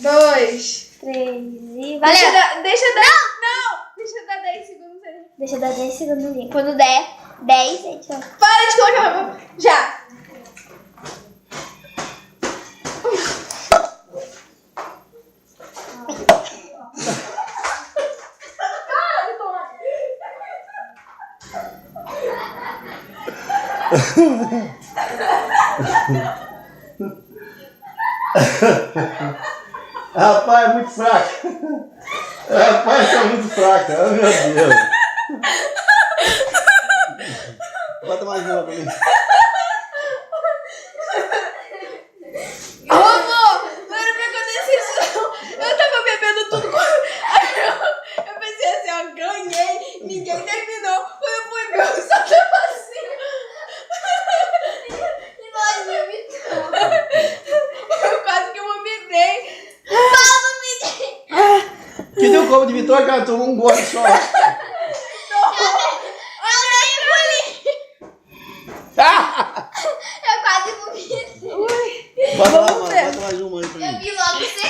2, 3 e... Valeu! Deixa eu dar... Não! Deixa eu dar 10 segundos aí. Deixa eu dar 10 segundos ali. Quando der 10, gente, ó. Para de colocar... Já! Rapaz, é muito fraco. Rapaz, você é muito fraca. Oh, meu Deus. Bota mais uma pra mim. Ô, amor! Não era pra acontecer isso, não. Eu tava bebendo tudo. Aí eu pensei assim, ó, ganhei. Ninguém terminou. Quando eu fui ver, eu só tava assim. E nós vomitamos. Eu quase que vomitei. Que deu como de vitória, cara? Tomou um gole só. Eu nem engoli. Eu quase vomitei. Bota lá,